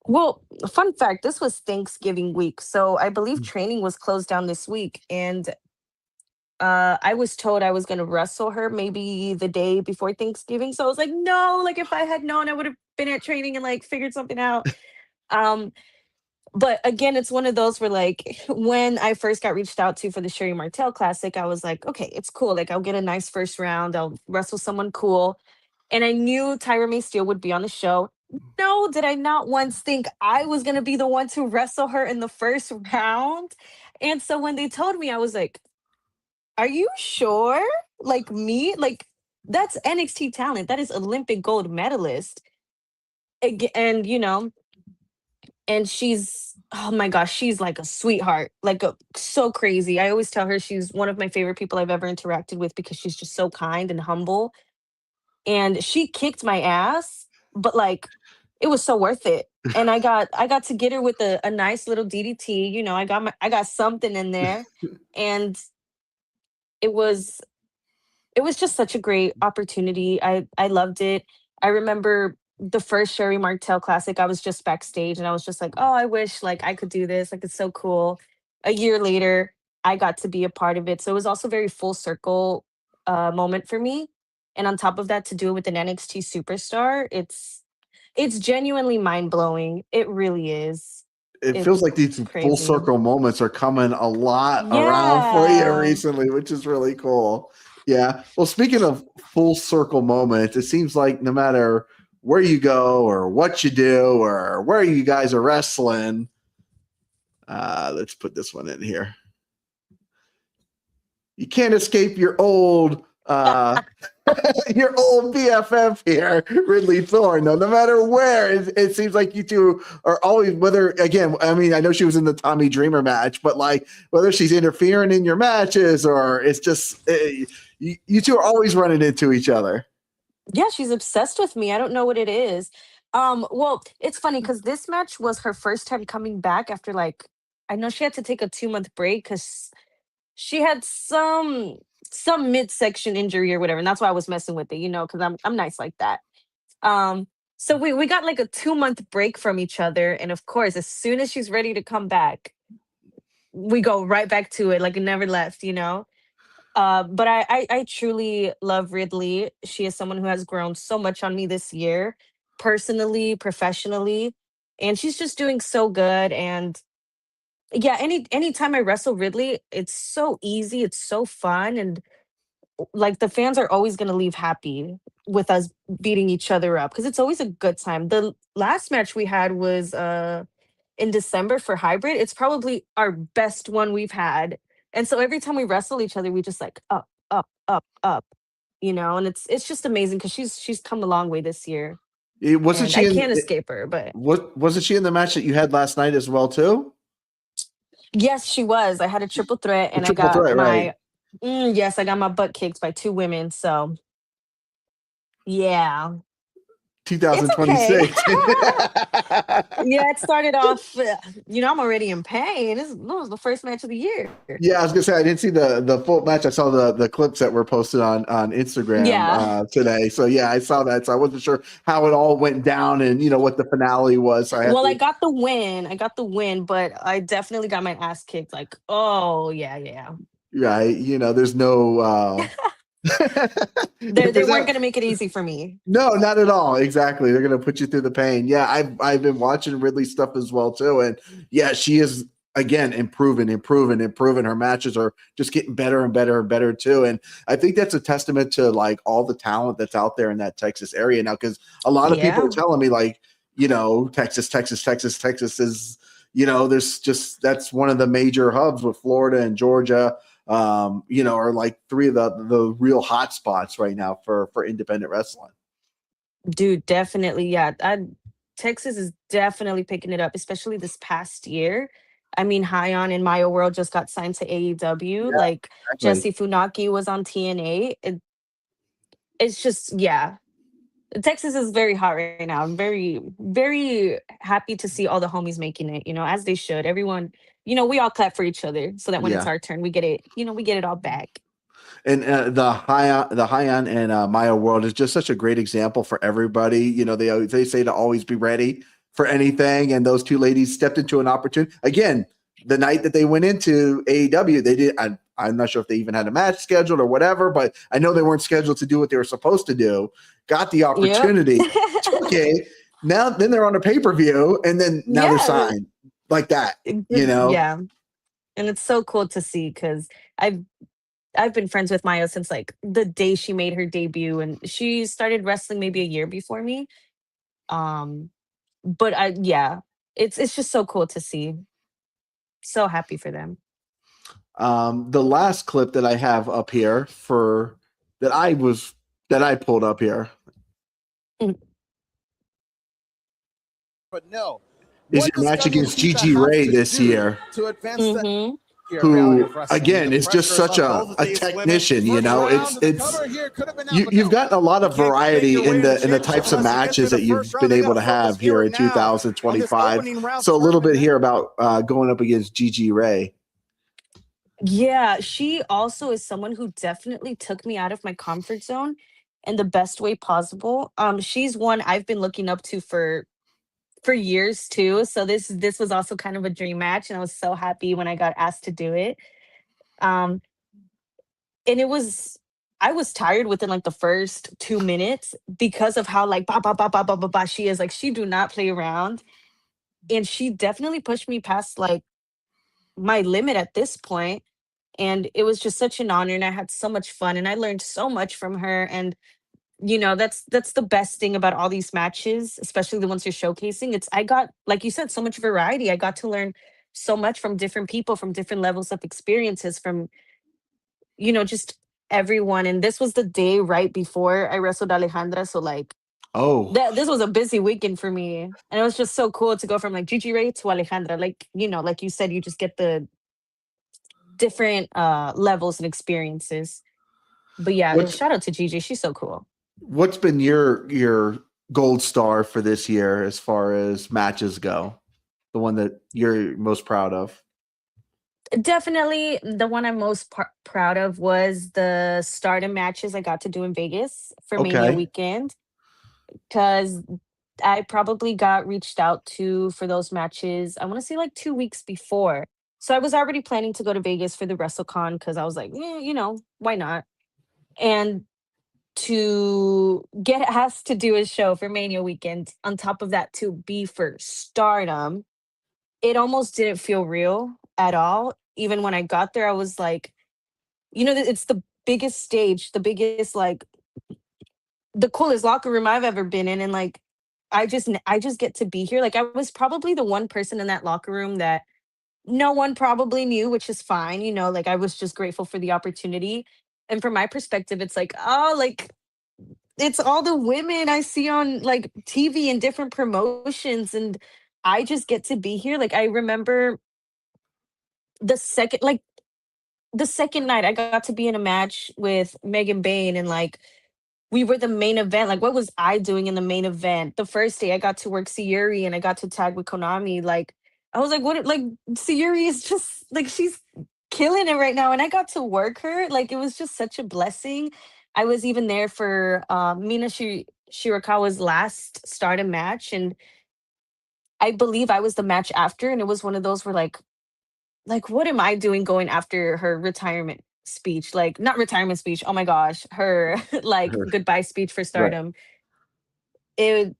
Well, fun fact, this was Thanksgiving week. So I believe training was closed down this week. And I was told I was going to wrestle her maybe the day before Thanksgiving. So I was like, no, like if I had known, I would have been at training and like figured something out. Um, but again, it's one of those where like when I first got reached out to for the Sherri Martel Classic, I was like, okay, it's cool. Like I'll get a nice first round. I'll wrestle someone cool. And I knew Tyra Steele would be on the show. No, did I not once think I was going to be the one to wrestle her in the first round? And so when they told me, I was like, are you sure? Like me? Like that's NXT talent. That is Olympic gold medalist. And and she's, oh my gosh, she's like a sweetheart, like so crazy. I always tell her she's one of my favorite people I've ever interacted with because she's just so kind and humble. And she kicked my ass, but like it was so worth it. And I got to get her with a nice little DDT. I got something in there, and it was just such a great opportunity. I loved it. I remember the first Sherri Martel Classic, I was just backstage and I was just like, oh, I wish like I could do this. Like it's so cool. A year later, I got to be a part of it. So it was also very full circle moment for me. And on top of that, to do it with an NXT superstar, it's genuinely mind blowing. It really is. It feels It's like these full crazy. circle moments are coming a lot around for you Yeah. recently, which is really cool. Yeah. Well, speaking of full circle moments, it seems like no matter where you go or what you do or where you guys are wrestling, let's put this one in here. You can't escape your old your old BFF here, Ridley Thorne. No matter where, it seems like you two are always, whether, again, I mean, I know she was in the Tommy Dreamer match, but like whether she's interfering in your matches or it's just, you two are always running into each other. Yeah, she's obsessed with me. I don't know what it is. Well, it's funny because this match was her first time coming back after like, I know she had to take a 2-month break because she had some midsection injury or whatever, and that's why I was messing with it, because I'm nice like that. So we got like a 2-month break from each other, and of course, as soon as she's ready to come back, we go right back to it, like it never left, But I truly love Ridley. She is someone who has grown so much on me this year, personally, professionally, and she's just doing so good. And yeah, anytime I wrestle Ridley, it's so easy, it's so fun, and like the fans are always gonna leave happy with us beating each other up because it's always a good time. The last match we had was in December for Hybrid. It's probably our best one we've had. And so every time we wrestle each other, we just like up, up, up, up, and it's just amazing because she's come a long way this year. Wasn't And she I in? can't escape her, but Wasn't she in the match that you had last night as well too? yes, she was. I had a triple threat and I Triple got threat, right? yes, I got my butt kicked by 2 women. So yeah. It's okay. 2026. Yeah, it started off, I'm already in pain. This was the first match of the year. Yeah, I was gonna say I didn't see the full match. I saw the clips that were posted on Instagram Yeah. today. So yeah, I saw that. So I wasn't sure how it all went down and what the finale was. So I got the win. I got the win, but I definitely got my ass kicked. Like, oh yeah, yeah. right. There's no They weren't going to make it easy for me. No, not at all. Exactly. They're going to put you through the pain. Yeah, I've been watching Ridley's stuff as well too, and yeah, she is again improving. Her matches are just getting better and better and better too, and I think that's a testament to like all the talent that's out there in that Texas area now, because a lot of people are telling me like, you know, Texas is, you know, there's just, that's one of the major hubs with Florida and Georgia, you know, are like three of the real hot spots right now for independent wrestling. Dude, definitely. Yeah. Texas is definitely picking it up, especially this past year. I mean, Hyon and Maya World just got signed to AEW. Yeah, like exactly. Jesse Funaki was on TNA. It's just, yeah. Texas is very hot right now. I'm very, very happy to see all the homies making it, you know, as they should. Everyone, you know, we all clap for each other so that when it's our turn, we get it, you know, we get it all back. And the Hyon and Maya World is just such a great example for everybody. You know, they say to always be ready for anything, and those two ladies stepped into an opportunity. Again, the night that they went into AEW, they did. I'm not sure if they even had a match scheduled or whatever, but I know they weren't scheduled to do what they were supposed to do. Got the opportunity, took it. Now, then they're on a pay-per-view, and then now they're signed like that. You know, yeah, and it's so cool to see because I've been friends with Maya since like the day she made her debut, and she started wrestling maybe a year before me. But it's just so cool to see. So happy for them. The last clip that I have up here that I pulled up here. But no. Is your match against GiGi Rey this year? To advance who again is just such a technician, you know. You've gotten a lot of variety in the types of matches that you've been able to have here in 2025. So a little bit here about going up against GiGi Rey. Yeah, she also is someone who definitely took me out of my comfort zone in the best way possible. She's one I've been looking up to for years too. So this was also kind of a dream match, and I was so happy when I got asked to do it. And I was tired within like the first 2 minutes because of how like ba ba ba ba ba ba ba she is. Like she do not play around, and she definitely pushed me past like my limit at this point. And it was just such an honor, and I had so much fun, and I learned so much from her. And you know, that's the best thing about all these matches, especially the ones you're showcasing. I got, like you said, so much variety. I got to learn so much from different people, from different levels of experiences, from, you know, just everyone. And this was the day right before I wrestled Alejandra. So like, this was a busy weekend for me. And it was just so cool to go from like GiGi Rey to Alejandra. Like, you know, like you said, you just get the different levels and experiences. But yeah, shout out to GiGi. She's so cool. What's been your gold star for this year as far as matches go? The one that you're most proud of? Definitely the one I'm most proud of was the Stardom matches I got to do in Vegas for Mania weekend. Because I probably got reached out to for those matches, I want to say like 2 weeks before. So I was already planning to go to Vegas for the WrestleCon because I was like, you know, why not? And to get asked to do a show for Mania weekend, on top of that, to be for Stardom, it almost didn't feel real at all. Even when I got there, I was like, you know, it's the biggest stage, the biggest, like, the coolest locker room I've ever been in. And like, I just get to be here. Like, I was probably the one person in that locker room that no one probably knew, which is fine. You know, like I was just grateful for the opportunity. And from my perspective, it's like, oh, like, it's all the women I see on like TV and different promotions, and I just get to be here. Like I remember the second night I got to be in a match with Megan Bain, and like we were the main event. Like what was I doing in the main event? The first day I got to work Sherri and I got to tag with Konami. Like I was like, what, like Sherri is just like, she's killing it right now. And I got to work her. Like it was just such a blessing. I was even there for Mina Shirakawa's last Stardom match, and I believe I was the match after, and it was one of those where like what am I doing going after her retirement speech, like not retirement speech. Oh my gosh, her like Her, goodbye speech for right. Stardom. It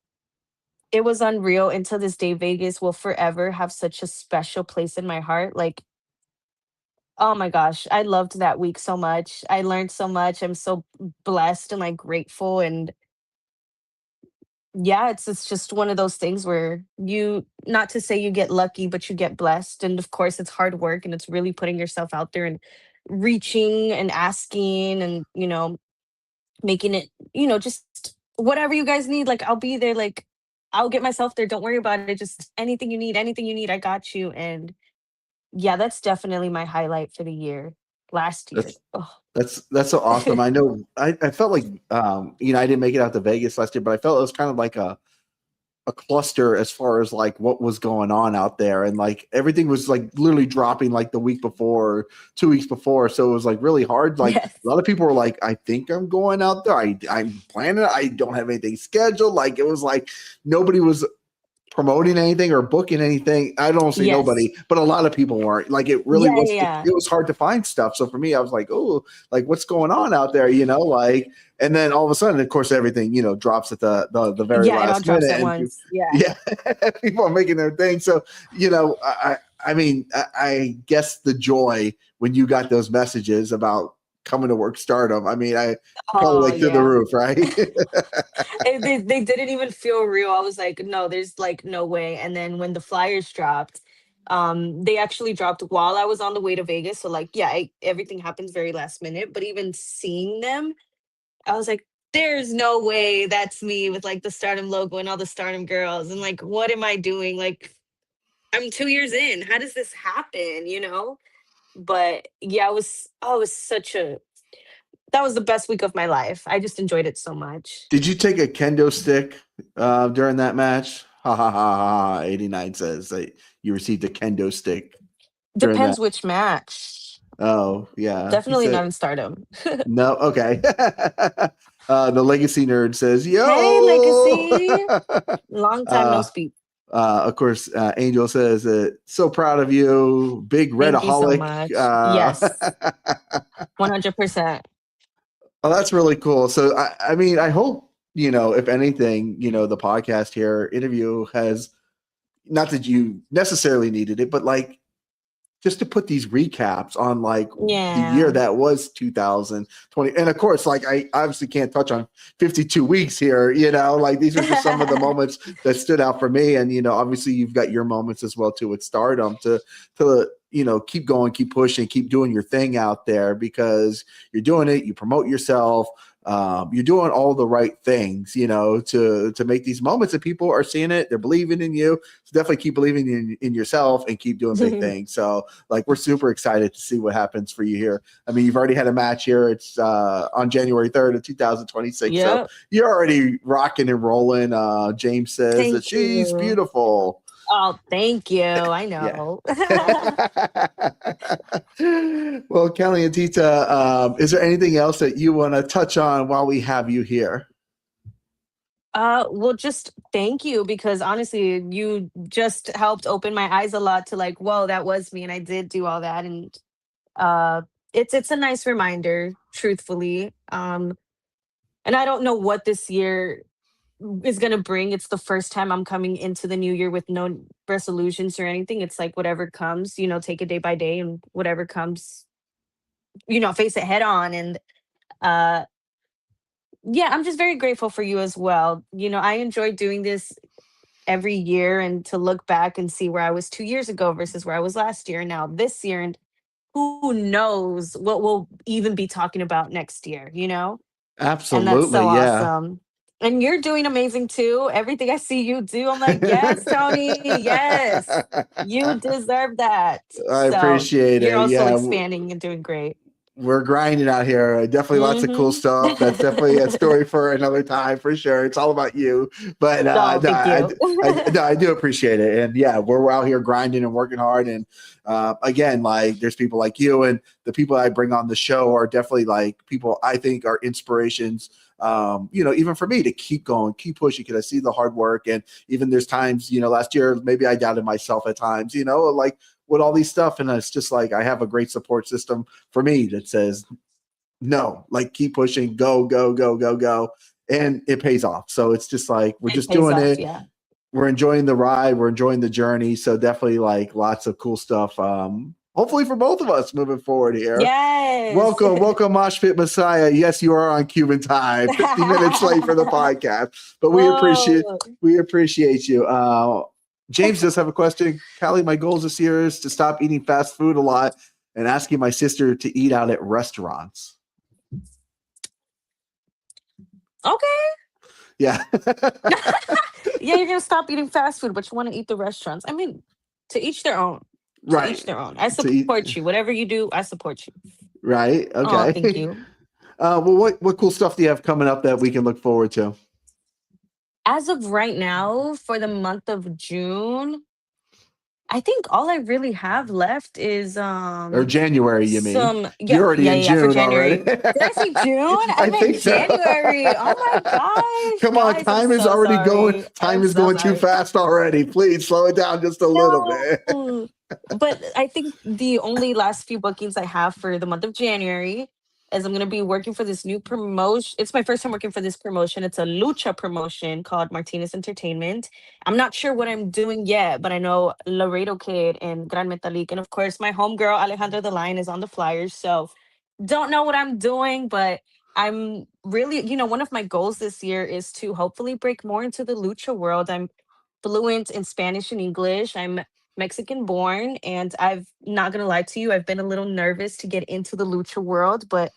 it was unreal. And to this day, Vegas will forever have such a special place in my heart. Like, oh my gosh, I loved that week so much. I learned so much. I'm so blessed and like grateful. And yeah, it's just one of those things where you, not to say you get lucky, but you get blessed. And of course, it's hard work and it's really putting yourself out there and reaching and asking and, making it, just whatever you guys need. Like, I'll be there. Like, I'll get myself there. Don't worry about it. Just anything you need, I got you. And yeah, that's definitely my highlight for the year. Last year. That's Oh. that's so awesome. I know I felt like I didn't make it out to Vegas last year, but I felt it was kind of like a cluster as far as like what was going on out there, and like everything was like literally dropping like the week before, 2 weeks before. So it was like really hard. Like Yes. a lot of people were like, I think I'm going out there. I'm planning. I don't have anything scheduled. Like it was like nobody was promoting anything or booking anything. I don't say Yes. nobody, but a lot of people weren't. Like it really Yeah, was. yeah. It was hard to find stuff. So for me, I was like, oh, like what's going on out there? Like, and then all of a sudden, of course, everything drops at the very Yeah, it all last drops minute, at and once. Yeah. yeah, people are making their thing. So I mean, I guess the joy when you got those messages about coming to work Stardom. I mean, I probably Oh like through the yeah. roof, right? They didn't even feel real. I was like, no, there's like no way. And then when the flyers dropped, they actually dropped while I was on the way to Vegas. So like, yeah, everything happens very last minute. But even seeing them, I was like, there's no way that's me with like the Stardom logo and all the Stardom girls. And like, what am I doing? Like, I'm 2 years in. How does this happen? But yeah, it was that was the best week of my life. I just enjoyed it so much. Did you take a kendo stick during that match? Ha ha ha ha. 89 says that you received a kendo stick during that. Depends which match. Oh, yeah. He Definitely said not in Stardom. no. Okay. The legacy nerd says, Hey, yo. Legacy. Long time no uh, speak. of course, Angel says, so proud of you. Big Thank you so redaholic. much. Yes, 100%. Oh, that's really cool. So, I mean, I hope, if anything, the podcast here interview has, not that you necessarily needed it, but like just to put these recaps on like the year Yeah. that was 2020. And of course, like I obviously can't touch on 52 weeks here, like these are just some of the moments that stood out for me. And, obviously you've got your moments as well too with Stardom to keep going, keep pushing, keep doing your thing out there because you're doing it, you promote yourself. You're doing all the right things, to make these moments that people are seeing it. They're believing in you. So definitely keep believing in yourself and keep doing big things. So like, we're super excited to see what happens for you here. I mean, you've already had a match here. It's on January 3rd of 2026. Yep. So you're already rocking and rolling. James says that Thank she's you. beautiful. Oh, thank you. I Yeah. know. Well, Kalientita, is there anything else that you want to touch on while we have you here? Well, just thank you because honestly, you just helped open my eyes a lot to like, whoa, that was me, and I did do all that, and uh, it's a nice reminder, truthfully. And I don't know what this year is gonna bring. It's the first time I'm coming into the new year with no resolutions or anything. It's like whatever comes, take it day by day, and whatever comes, face it head on. And uh, yeah, I'm just very grateful for you as well. I enjoy doing this every year and to look back and see where I was 2 years ago versus where I was last year, now this year, and who knows what we'll even be talking about next year, And that's Absolutely. so Yeah. awesome. And you're doing amazing too. Everything I see you do, I'm like, yes, Tony, yes, you deserve that. I So appreciate you're it. also Yeah. expanding and doing great. We're grinding out here. Definitely lots of cool Mm-hmm. stuff. That's definitely a story for another time for sure. It's all about you. But Oh, thank you. I do appreciate it. And yeah, we're out here grinding and working hard. And again, like there's people like you and the people I bring on the show are definitely like people I think are inspirations even for me to keep going, keep pushing, because I see the hard work. And even there's times, last year, maybe I doubted myself at times, like with all these stuff. And it's just like, I have a great support system for me that says, no, like keep pushing, go, go, go, go, go. And it pays off. So it's just like, we're just doing it. Yeah. We're enjoying the ride. We're enjoying the journey. So definitely like lots of cool stuff. Hopefully for both of us moving forward here. Yes. Welcome, Mosh Pit Messiah. Yes, you are on Cuban time. 50 minutes late for the podcast, but we appreciate you. James does have a question. Callie, my goals this year is to stop eating fast food a lot and asking my sister to eat out at restaurants. Okay. Yeah. Yeah, you're gonna stop eating fast food, but you want to eat the restaurants. I mean, to each their own. Right. To each their own. I support you. Whatever you do, I support you. Right. Okay. Oh, thank you. Well, what cool stuff do you have coming up that we can look forward to? As of right now, for the month of June, I think all I really have left is or January, you mean? You're already in June for January. already. Did I say June? I meant think so. January. Oh my gosh. Come on, guys, time I'm is so already sorry. going. Time is going too fast already. Please slow it down just a little bit. But I think the only last few bookings I have for the month of January is I'm going to be working for this new promotion. It's my first time working for this promotion. It's a LUCHA promotion called Martinez Entertainment. I'm not sure what I'm doing yet, but I know Laredo Kid and Gran Metalik. And of course, my homegirl, Alejandra the Lion, is on the flyers. So don't know what I'm doing, but I'm really, one of my goals this year is to hopefully break more into the LUCHA world. I'm fluent in Spanish and English. I'm Mexican born, and I've not gonna lie to you, I've been a little nervous to get into the lucha world, but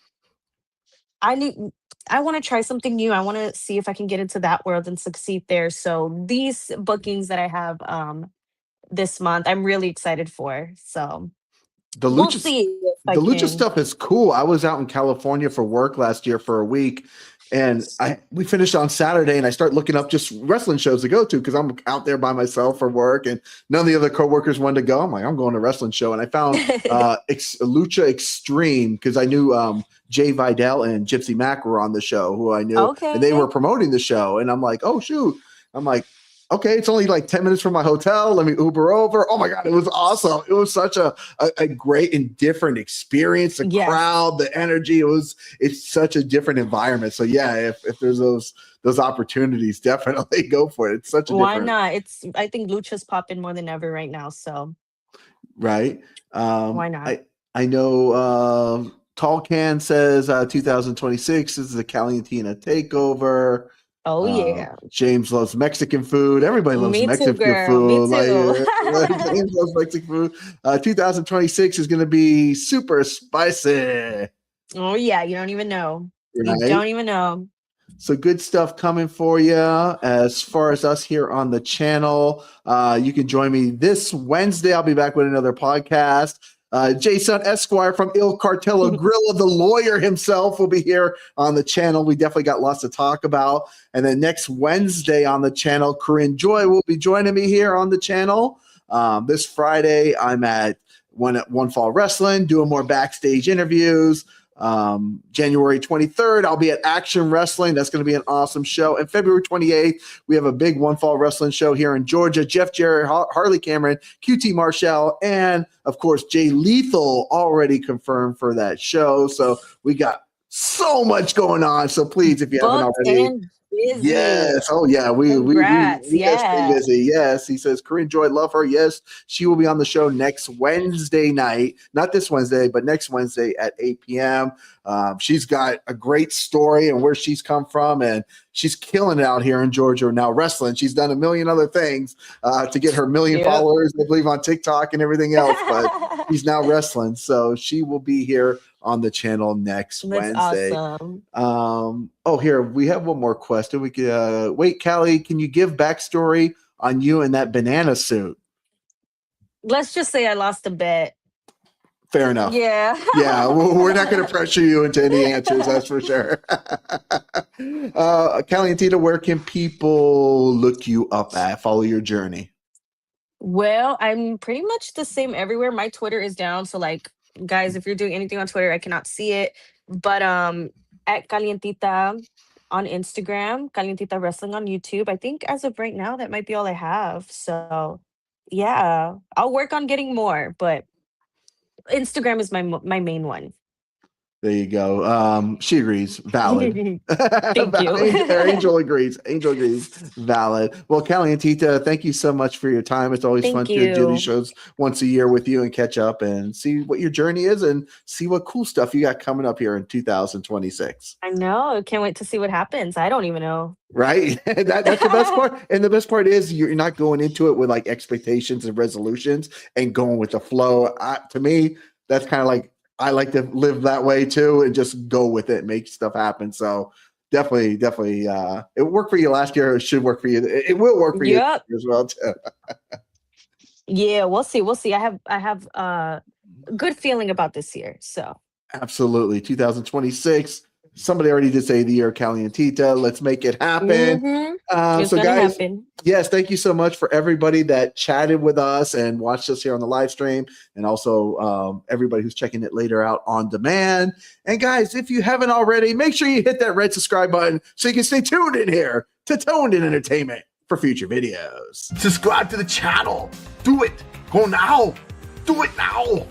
I want to try something new. I want to see if I can get into that world and succeed there. So these bookings that I have this month, I'm really excited for. So we'll see if the lucha stuff is cool. I was out in California for work last year for a week, and we finished on Saturday, and I start looking up just wrestling shows to go to because I'm out there by myself for work, and none of the other coworkers wanted to go. I'm like, I'm going to a wrestling show, and I found Lucha Extreme because I knew Jay Vidal and Gypsy Mac were on the show, who I knew, and they were promoting the show, and I'm like, oh shoot, I'm like, okay, it's only like 10 minutes from my hotel. Let me Uber over. Oh my God, it was awesome. It was such a great and different experience. The crowd, the energy, it's such a different environment. So yeah, if there's those opportunities, definitely go for it. It's such a why not? I think Lucha's popping more than ever right now. So right. Why not? I know Tall Can says 2026 is the Kalientita takeover. Oh yeah. James loves Mexican food. Everybody loves Mexican food. Me too. Like James loves Mexican food. 2026 is going to be super spicy. Oh yeah, you don't even know. Right? You don't even know. So good stuff coming for you. As far as us here on the channel, you can join me this Wednesday. I'll be back with another podcast. Jason Esquire from Il Cartello Grilla, the lawyer himself, will be here on the channel. We definitely got lots to talk about. And then next Wednesday on the channel, Corinne Joy will be joining me here on the channel. This Friday, I'm at One Fall Wrestling, doing more backstage interviews. January 23rd, I'll be at Action Wrestling. That's going to be an awesome show. And February 28th, we have a big One Fall Wrestling show here in Georgia. Jeff Jarrett, Harley Cameron, QT Marshall, and of course, Jay Lethal already confirmed for that show. So we got so much going on. So please, if you haven't already. Busy. Yes. Oh yeah. We stay busy. Yes. He says, Corinne Joy, love her. Yes. She will be on the show next Wednesday night. Not this Wednesday, but next Wednesday at 8 p.m. She's got a great story and where she's come from, and she's killing it out here in Georgia now wrestling. She's done a million other things to get her million followers, I believe, on TikTok and everything else, but she's now wrestling. So she will be here on the channel next Wednesday. Awesome. Here we have one more question. We could wait, Callie, can you give backstory on you in that banana suit? Let's just say I lost a bet. Fair enough. Yeah. Yeah, we're not going to pressure you into any answers, that's for sure. Kalientita, where can people look you up at, follow your journey? Well, I'm pretty much the same everywhere. My Twitter is down, so like, guys, if you're doing anything on Twitter, I cannot see it. But at Kalientita on Instagram, Kalientita Wrestling on YouTube. I think as of right now, that might be all I have. So yeah, I'll work on getting more, but Instagram is my main one. There you go. She agrees. Valid. Thank you. Angel agrees. Angel agrees. Valid. Well, Kalientita, thank you so much for your time. It's always fun to do these shows once a year with you and catch up and see what your journey is and see what cool stuff you got coming up here in 2026. I know. Can't wait to see what happens. I don't even know. Right? That's the best part. And the best part is you're not going into it with like expectations and resolutions and going with the flow. To me, that's kind of like, I like to live that way too and just go with it, make stuff happen. So definitely, it worked for you last year. It should work for you. It will work for you as well too. Yeah, we'll see. We'll see. I have a good feeling about this year. So absolutely. 2026. Somebody already did say the year of Kalientita. Let's make it happen. So guys, yes, thank you so much for everybody that chatted with us and watched us here on the live stream, and also everybody who's checking it later out on demand. And guys, if you haven't already, make sure you hit that red subscribe button so you can stay tuned in here to Toned In Entertainment for future videos. Subscribe to the channel. Do it. Go now. Do it now.